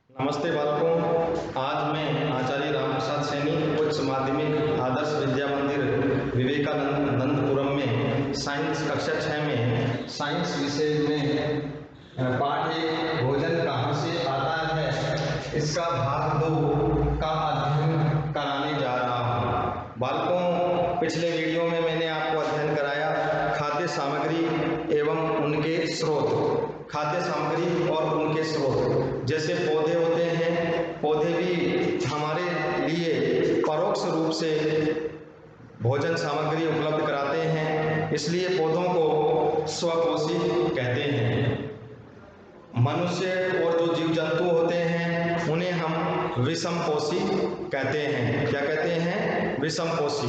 नमस्ते बालकों, आज मैं आचार्य रामप्रसाद सैनी उच्च माध्यमिक आदर्श विद्या मंदिर विवेकानंद नंदपुरम में साइंस कक्षा 6 में साइंस विषय में पाठ एक भोजन कहाँ से आता है इसका भाग 2 का अध्ययन कराने जा रहा हूँ। बालकों, पिछले वीडियो में मैंने आपको अध्ययन कराया खाद्य सामग्री एवं उनके स्रोत। खाद्य सामग्री और उनके स्रोत जैसे पौधे होते हैं, पौधे भी हमारे लिए परोक्ष रूप से भोजन सामग्री उपलब्ध कराते हैं, इसलिए पौधों को स्वपोषी कहते हैं। मनुष्य और जो जीव जंतु होते हैं उन्हें हम विषमपोषी कहते हैं। क्या कहते हैं? विषमपोषी।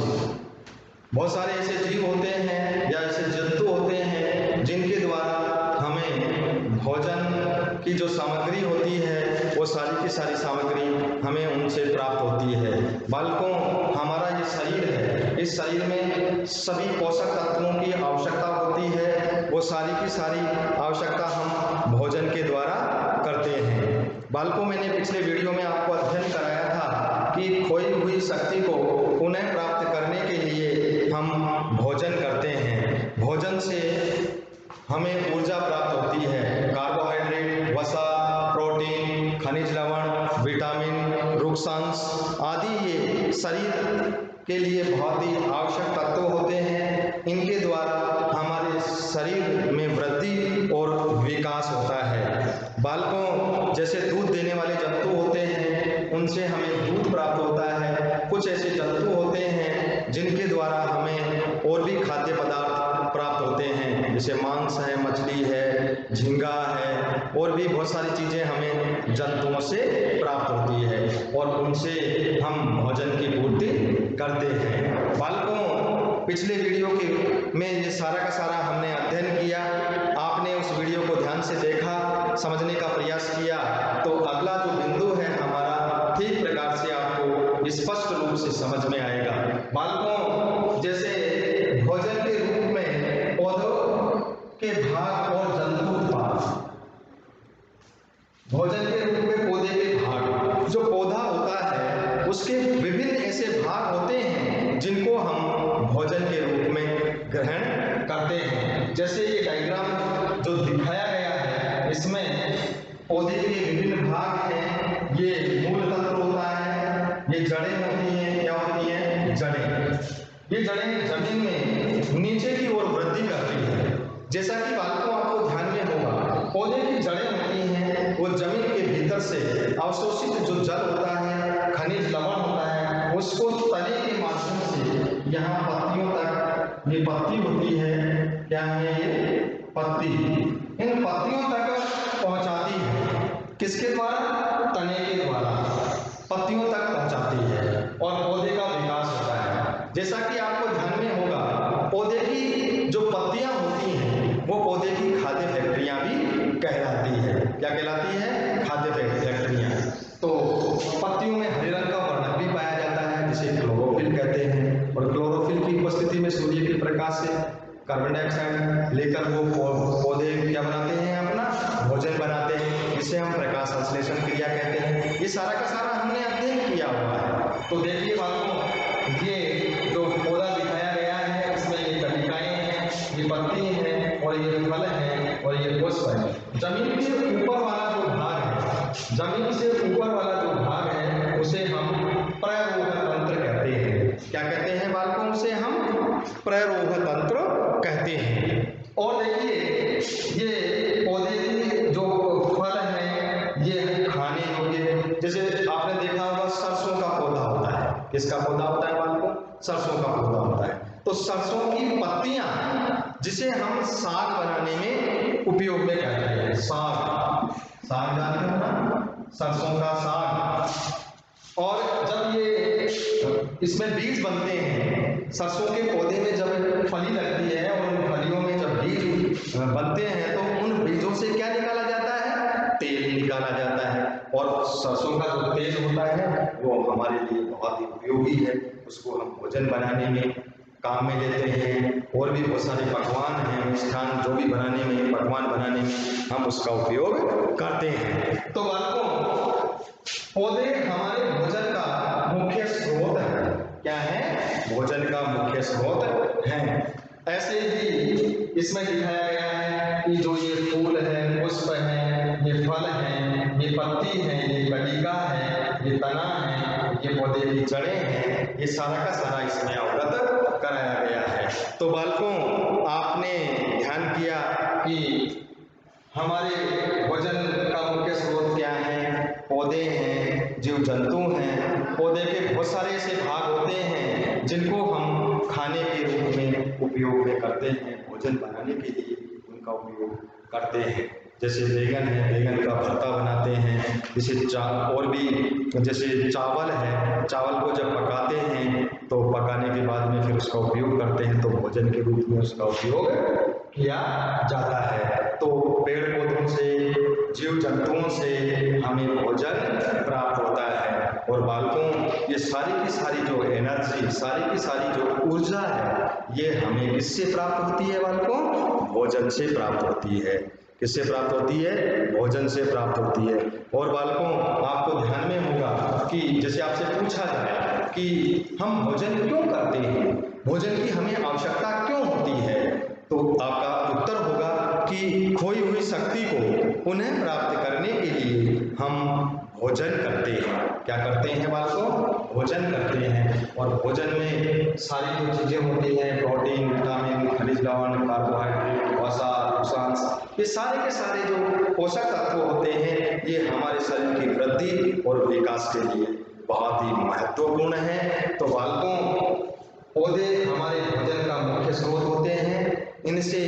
बहुत सारे ऐसे जीव होते हैं या ऐसे जंतु होते हैं जिनके द्वारा हमें भोजन की जो सामग्री होती है वो सारी की सारी सामग्री हमें उनसे प्राप्त होती है। बालकों, हमारा ये शरीर है, इस शरीर में सभी पोषक तत्वों की आवश्यकता होती है, वो सारी की सारी आवश्यकता हम भोजन के द्वारा करते हैं। बालकों, मैंने पिछले वीडियो में आपको अध्ययन कराया था कि खोई हुई शक्ति को पुनः प्राप्त करने के लिए हम भोजन करते हैं। भोजन से हमें ऊर्जा प्राप्त होती है। कार्बोहाइड्रेट, वसा, प्रोटीन, खनिज लवण, विटामिन, रुक्षांश आदि ये शरीर के लिए बहुत ही आवश्यक तत्व होते हैं। इनके द्वारा हमारे शरीर में वृद्धि और विकास होता है। बालकों, जैसे दूध देने वाले जंतु होते हैं उनसे हमें दूध प्राप्त होता है। कुछ ऐसे जंतु होते हैं जिनके द्वारा हमें और भी खाद्य पदार्थ प्राप्त होते हैं, जैसे मांस है, मछली है, झींगा है, और भी बहुत सारी चीजें हमें जंतुओं से प्राप्त होती है और उनसे हम भोजन की पूर्ति करते हैं। बालकों, पिछले वीडियो में ये सारा का सारा हमने अध्ययन किया। आपने उस वीडियो को ध्यान से देखा, समझने का प्रयास किया, तो अगला जो बिंदु है हमारा ठीक प्रकार से आपको स्पष्ट रूप से समझ में आएगा। बालकों, जैसे भोजन के रूप में पौधों के भाग और जंतु उत्पाद। भोजन के रूप में पौधे के भाग, जो पौधा होता है उसके विभिन्न ऐसे भाग होते हैं जिनको हम भोजन के रूप में ग्रहण करते हैं। जैसे ये डायग्राम जो दिखाया गया है इसमें पौधे के विभिन्न भाग हैं। ये मूल तंत्र होता है, ये जड़ें होती हैं। क्या होती हैं? जड़ें। ये जड़ें जमीन में नीचे की ओर वृद्धि करती है। जैसा कि बालकों आपको ध्यान में होगा, पौधे की जड़ें होती हैं वो जमीन के भीतर से अवशोषित जो जल होता है, खनिज लवण होता है, उसको तने के माध्यम से यहाँ पत्तियों तक, ये पत्ती होती है, क्या है ये? पत्ती। इन पत्तियों तक पहुंचाती है। किसके द्वारा? तने के द्वारा पत्तियों तक पहुंचाती है और पौधे का विकास होता है। जैसा कि आपको ध्यान में होगा, पौधे की जो पत्तियां होती हैं वो पौधे की खाद्य फैक्ट्रियां भी कहलाती है। क्या कहलाती है? खाद्य फैक्ट्रियां। तो पत्तियों में हरे रंग का वर्णक भी पाया जाता है जिसे क्लोरोफिल कहते हैं, और क्लोरोफिल की उपस्थिति में सूर्य के प्रकाश से कार्बन डाइऑक्साइड लेकर वो पौधे क्या बनाते हैं? अपना भोजन बनाते हैं, जिसे हम प्रकाश संश्लेषण क्रिया कहते हैं। ये सारा का सारा हमने अध्ययन किया हुआ है। तो देखिए बालकों, ये जो पौधा दिखाया गया है इसमें ये कलिकाएं हैं, ये पत्ती हैं, और ये फल हैं, और ये पुष्प है। जमीन से ऊपर वाला जो भाग है, जमीन से ऊपर वाला जो भाग है उसे हम प्ररोह तंत्र कहते हैं। क्या कहते हैं बालकों? उसे हम प्ररोह तंत्र कहते हैं। और देखिए ये पौधे की जो फल हैं ये खाने योग्य। जैसे आपने देखा होगा सरसों का पौधा होता है। किसका पौधा होता है बालकों? सरसों का पौधा होता है। तो सरसों की पत्तियां, जिसे हम साग बनाने में उपयोग में करते हैं। साग, साग जानते हो ना? सरसों का साग। और जब ये इसमें बीज बनते हैं, सरसों के पौधे में जब फली लगती है और उन फलियों में जब बीज बनते हैं तो उन बीजों से क्या निकाला जाता है? तेल निकाला जाता है। और सरसों का जो तेल होता है वो हमारे लिए बहुत ही उपयोगी है। उसको हम भोजन बनाने में काम में लेते हैं, और भी बहुत सारे पकवान हैं, मिष्ठान जो भी बनाने में, पकवान बनाने में हम उसका उपयोग करते हैं। तो बालकों, पौधे हमारे भोजन का मुख्य स्रोत है। क्या है? भोजन का मुख्य स्रोत है। ऐसे ही इसमें दिखाया गया है कि जो ये फूल है, पुष्प है, ये फल है, ये पत्ती है, ये कलिका है, ये तना है, ये पौधे की जड़ें हैं, ये सारा का सारा इसमें अवगत कराया गया है। तो बालकों, आपने ध्यान किया कि हमारे भोजन का मुख्य स्रोत क्या है? पौधे हैं, जीव जंतु हैं। पौधे के बहुत सारे ऐसे भाग होते हैं जिनको हम खाने के रूप में उपयोग में करते हैं, भोजन बनाने के लिए उनका उपयोग करते हैं। जैसे बैगन है, बैगन का भरता बनाते हैं। जैसे और भी जैसे चावल है, चावल को जब पकाते हैं तो पकाने के बाद में फिर उसका उपयोग करते हैं, तो भोजन के रूप में उसका उपयोग किया जाता है। तो पेड़ पौधों से, जीव जंतुओं से हमें भोजन प्राप्त होता है। और बालकों, ये सारी की सारी जो एनर्जी, सारी की सारी जो ऊर्जा है, ये हमें किससे प्राप्त होती है बालकों? भोजन से प्राप्त होती है। किससे प्राप्त होती है? भोजन से प्राप्त होती है। और बालकों, आपको ध्यान में होगा कि जैसे आपसे पूछा जाए कि हम भोजन क्यों करते हैं, भोजन की हमें आवश्यकता क्यों होती है, तो आपका उत्तर होगा कि खोई हुई शक्ति को पुनः प्राप्त करने के लिए हम भोजन करते हैं। क्या करते हैं बालकों? भोजन करते हैं। और भोजन में सारी जो चीजें होती हैं, प्रोटीन, विटामिन, खनिज लवण, कार्बोहाइड्रेट, वसा, पोषांश, ये सारे के सारे जो पोषक तत्व होते हैं, ये हमारे शरीर की वृद्धि और विकास के लिए बहुत ही महत्वपूर्ण है। तो बालकों, पौधे हमारे भोजन का मुख्य स्रोत होते हैं। इनसे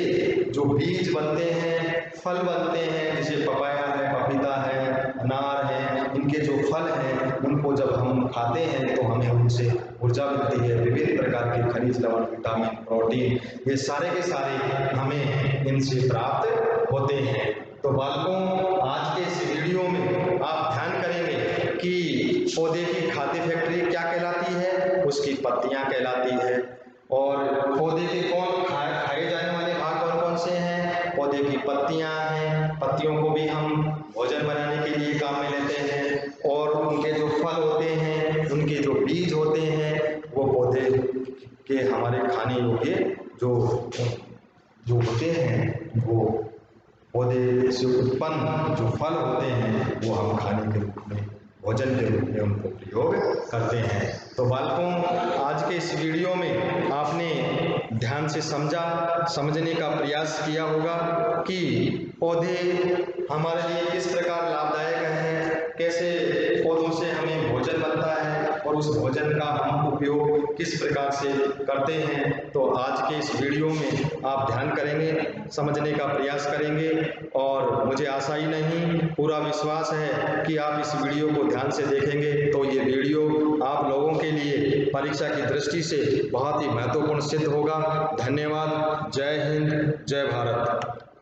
जो बीज बनते हैं, फल बनते हैं, जैसे पपाया है, पपीता है, अनार है, इनके जो फल हैं उनको जब हम खाते हैं तो हमें उनसे ऊर्जा मिलती है। विभिन्न प्रकार के खनिज लवण, विटामिन, प्रोटीन, ये सारे के सारे हमें इनसे प्राप्त होते हैं। तो बालकों, आज के इस वीडियो में आप ध्यान करेंगे कि पौधे की खाद्य फैक्ट्री क्या कहलाती है? उसकी पत्तियां कहलाती है। और पौधे के खाए जाने वाले भाग कौन कौन से हैं? पौधे की पत्तियां हैं, पत्तियों को भी हम भोजन बनाने के लिए काम में लेते हैं। और उनके जो फल होते हैं, उनके जो बीज होते हैं, वो पौधे के हमारे खाने योग्य जो होते हैं, वो पौधे से उत्पन्न जो फल होते हैं वो हम खाने के रूप में, भोजन के रूप में उनको प्रयोग करते हैं। तो बालकों, आज के इस वीडियो में आपने ध्यान से समझने का प्रयास किया होगा कि पौधे हमारे लिए किस प्रकार लाभदायक हैं, कैसे पौधों से हमें भोजन बनता है और उस भोजन का हम उपयोग किस प्रकार से करते हैं। तो आज के इस वीडियो में आप ध्यान करेंगे, समझने का प्रयास करेंगे, और मुझे आशा ही नहीं, पूरा विश्वास है कि आप इस वीडियो को ध्यान से देखेंगे तो ये वीडियो आप लोगों के लिए परीक्षा की दृष्टि से बहुत ही महत्वपूर्ण सिद्ध होगा। धन्यवाद। जय हिंद, जय भारत।